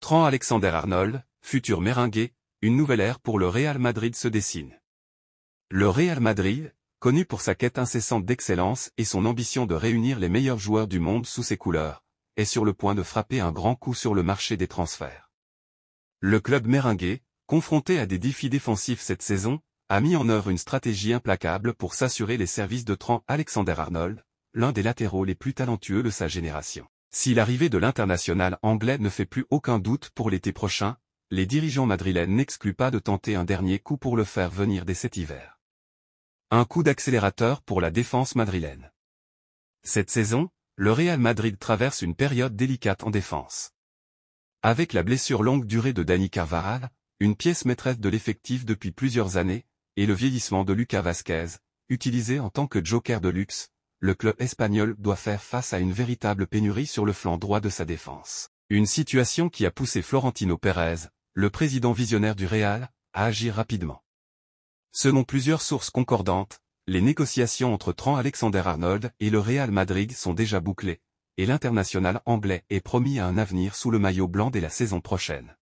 Trent Alexander-Arnold, futur méringué, une nouvelle ère pour le Real Madrid se dessine. Le Real Madrid, connu pour sa quête incessante d'excellence et son ambition de réunir les meilleurs joueurs du monde sous ses couleurs, est sur le point de frapper un grand coup sur le marché des transferts. Le club méringué, confronté à des défis défensifs cette saison, a mis en œuvre une stratégie implacable pour s'assurer les services de Trent Alexander-Arnold, l'un des latéraux les plus talentueux de sa génération. Si l'arrivée de l'international anglais ne fait plus aucun doute pour l'été prochain, les dirigeants madrilènes n'excluent pas de tenter un dernier coup pour le faire venir dès cet hiver. Un coup d'accélérateur pour la défense madrilène. Cette saison, le Real Madrid traverse une période délicate en défense. Avec la blessure longue durée de Dani Carvajal, une pièce maîtresse de l'effectif depuis plusieurs années, et le vieillissement de Lucas Vázquez, utilisé en tant que joker de luxe, le club espagnol doit faire face à une véritable pénurie sur le flanc droit de sa défense. Une situation qui a poussé Florentino Pérez, le président visionnaire du Real, à agir rapidement. Selon plusieurs sources concordantes, les négociations entre Trent Alexander-Arnold et le Real Madrid sont déjà bouclées, et l'international anglais est promis à un avenir sous le maillot blanc dès la saison prochaine.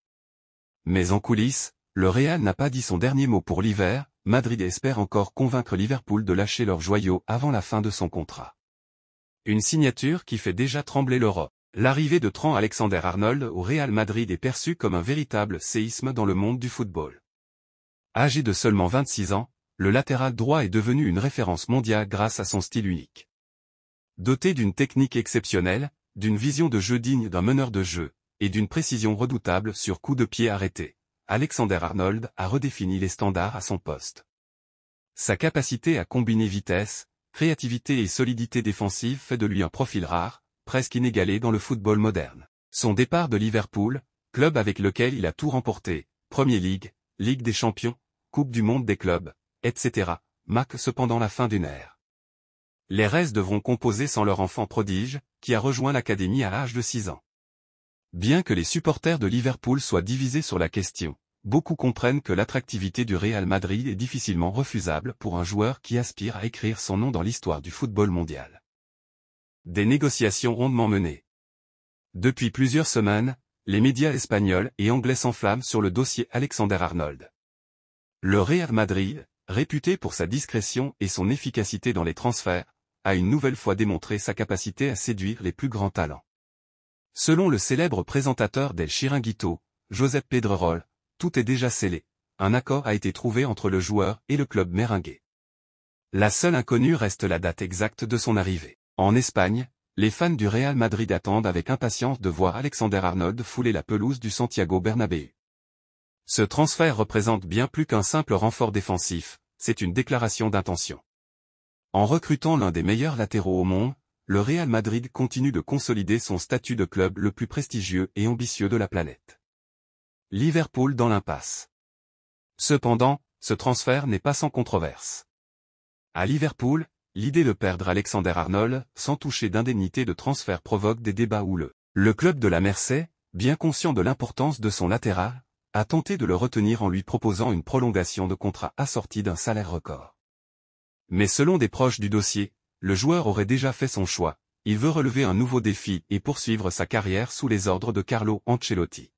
Mais en coulisses, le Real n'a pas dit son dernier mot pour l'hiver. Madrid espère encore convaincre Liverpool de lâcher leur joyau avant la fin de son contrat. Une signature qui fait déjà trembler l'Europe. L'arrivée de Trent Alexander-Arnold au Real Madrid est perçue comme un véritable séisme dans le monde du football. Âgé de seulement 26 ans, le latéral droit est devenu une référence mondiale grâce à son style unique. Doté d'une technique exceptionnelle, d'une vision de jeu digne d'un meneur de jeu, et d'une précision redoutable sur coups de pied arrêtés, Alexander-Arnold a redéfini les standards à son poste. Sa capacité à combiner vitesse, créativité et solidité défensive fait de lui un profil rare, presque inégalé dans le football moderne. Son départ de Liverpool, club avec lequel il a tout remporté, Premier League, Ligue des Champions, Coupe du Monde des clubs, etc., marque cependant la fin d'une ère. Les Reds devront composer sans leur enfant prodige, qui a rejoint l'académie à l'âge de 6 ans. Bien que les supporters de Liverpool soient divisés sur la question, beaucoup comprennent que l'attractivité du Real Madrid est difficilement refusable pour un joueur qui aspire à écrire son nom dans l'histoire du football mondial. Des négociations rondement menées. Depuis plusieurs semaines, les médias espagnols et anglais s'enflamment sur le dossier Alexander-Arnold. Le Real Madrid, réputé pour sa discrétion et son efficacité dans les transferts, a une nouvelle fois démontré sa capacité à séduire les plus grands talents. Selon le célèbre présentateur d'El Chiringuito, Josep Pedrerol, tout est déjà scellé. Un accord a été trouvé entre le joueur et le club méringué. La seule inconnue reste la date exacte de son arrivée. En Espagne, les fans du Real Madrid attendent avec impatience de voir Alexander-Arnold fouler la pelouse du Santiago Bernabéu. Ce transfert représente bien plus qu'un simple renfort défensif, c'est une déclaration d'intention. En recrutant l'un des meilleurs latéraux au monde, le Real Madrid continue de consolider son statut de club le plus prestigieux et ambitieux de la planète. Liverpool dans l'impasse. Cependant, ce transfert n'est pas sans controverse. À Liverpool, l'idée de perdre Alexander-Arnold, sans toucher d'indemnité de transfert provoque des débats houleux. Le club de la Mersey, bien conscient de l'importance de son latéral, a tenté de le retenir en lui proposant une prolongation de contrat assortie d'un salaire record. Mais selon des proches du dossier, le joueur aurait déjà fait son choix, il veut relever un nouveau défi et poursuivre sa carrière sous les ordres de Carlo Ancelotti.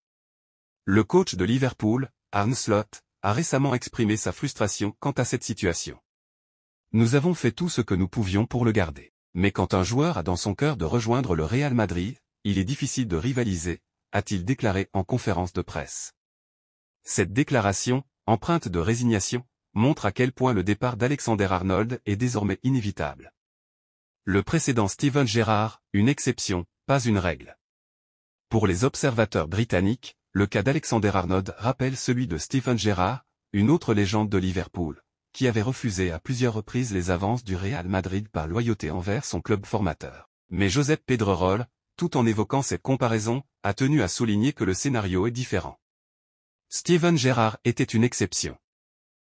Le coach de Liverpool, Arne Slot, a récemment exprimé sa frustration quant à cette situation. Nous avons fait tout ce que nous pouvions pour le garder. Mais quand un joueur a dans son cœur de rejoindre le Real Madrid, il est difficile de rivaliser, a-t-il déclaré en conférence de presse. Cette déclaration, empreinte de résignation, montre à quel point le départ d'Alexander-Arnold est désormais inévitable. Le précédent Steven Gerrard, une exception, pas une règle. Pour les observateurs britanniques, le cas d'Alexander-Arnold rappelle celui de Steven Gerrard, une autre légende de Liverpool, qui avait refusé à plusieurs reprises les avances du Real Madrid par loyauté envers son club formateur. Mais Josep Pedrerol, tout en évoquant cette comparaison, a tenu à souligner que le scénario est différent. Steven Gerrard était une exception.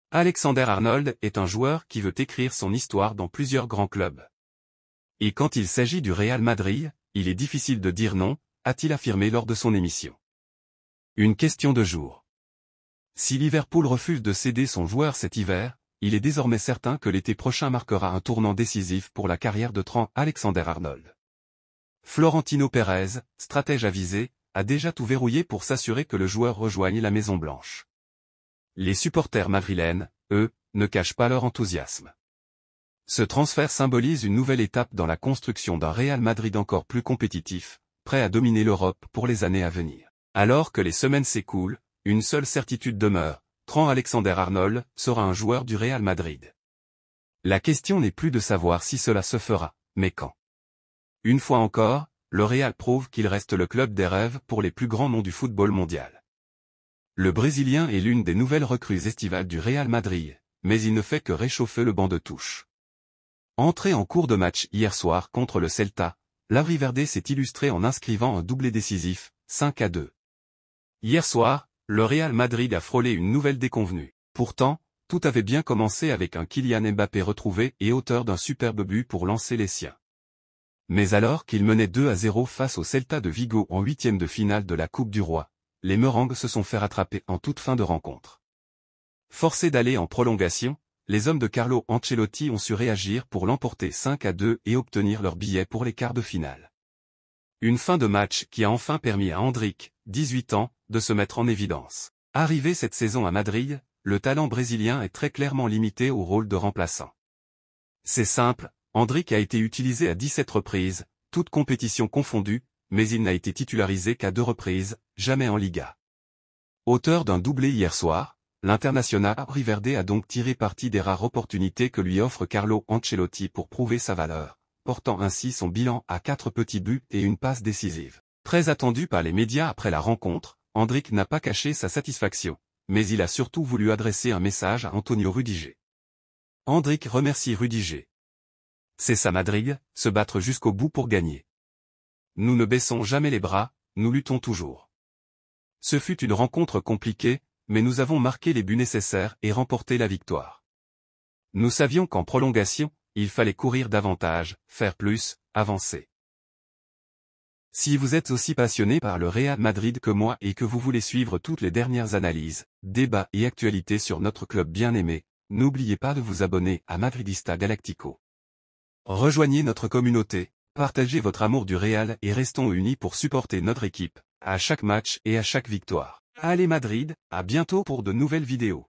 Alexander-Arnold est un joueur qui veut écrire son histoire dans plusieurs grands clubs. Et quand il s'agit du Real Madrid, il est difficile de dire non, a-t-il affirmé lors de son émission. Une question de jour. Si Liverpool refuse de céder son joueur cet hiver, il est désormais certain que l'été prochain marquera un tournant décisif pour la carrière de Trent Alexander-Arnold. Florentino Pérez, stratège avisé, a déjà tout verrouillé pour s'assurer que le joueur rejoigne la Maison Blanche. Les supporters madrilènes, eux, ne cachent pas leur enthousiasme. Ce transfert symbolise une nouvelle étape dans la construction d'un Real Madrid encore plus compétitif, prêt à dominer l'Europe pour les années à venir. Alors que les semaines s'écoulent, une seule certitude demeure, Trent Alexander-Arnold sera un joueur du Real Madrid. La question n'est plus de savoir si cela se fera, mais quand. Une fois encore, le Real prouve qu'il reste le club des rêves pour les plus grands noms du football mondial. Le Brésilien est l'une des nouvelles recrues estivales du Real Madrid, mais il ne fait que réchauffer le banc de touche. Entré en cours de match hier soir contre le Celta, l'Avriverde s'est illustré en inscrivant un doublé décisif, 5-2. Hier soir, le Real Madrid a frôlé une nouvelle déconvenue. Pourtant, tout avait bien commencé avec un Kylian Mbappé retrouvé et auteur d'un superbe but pour lancer les siens. Mais alors qu'il menait 2-0 face au Celta de Vigo en huitième de finale de la Coupe du Roi, les Merengues se sont fait rattraper en toute fin de rencontre. Forcés d'aller en prolongation, les hommes de Carlo Ancelotti ont su réagir pour l'emporter 5-2 et obtenir leur billet pour les quarts de finale. Une fin de match qui a enfin permis à Endrick, 18 ans, de se mettre en évidence. Arrivé cette saison à Madrid, le talent brésilien est très clairement limité au rôle de remplaçant. C'est simple, Endrick a été utilisé à 17 reprises, toutes compétitions confondues, mais il n'a été titularisé qu'à 2 reprises, jamais en Liga. Auteur d'un doublé hier soir, l'international Avriverde a donc tiré parti des rares opportunités que lui offre Carlo Ancelotti pour prouver sa valeur, portant ainsi son bilan à 4 petits buts et une passe décisive. Très attendu par les médias après la rencontre, Endrick n'a pas caché sa satisfaction, mais il a surtout voulu adresser un message à Antonio Rudiger. Endrick remercie Rudiger. C'est ça Madrid, se battre jusqu'au bout pour gagner. Nous ne baissons jamais les bras, nous luttons toujours. Ce fut une rencontre compliquée, mais nous avons marqué les buts nécessaires et remporté la victoire. Nous savions qu'en prolongation, il fallait courir davantage, faire plus, avancer. Si vous êtes aussi passionné par le Real Madrid que moi et que vous voulez suivre toutes les dernières analyses, débats et actualités sur notre club bien-aimé, n'oubliez pas de vous abonner à Madridista Galactico. Rejoignez notre communauté, partagez votre amour du Real et restons unis pour supporter notre équipe, à chaque match et à chaque victoire. Allez Madrid, à bientôt pour de nouvelles vidéos.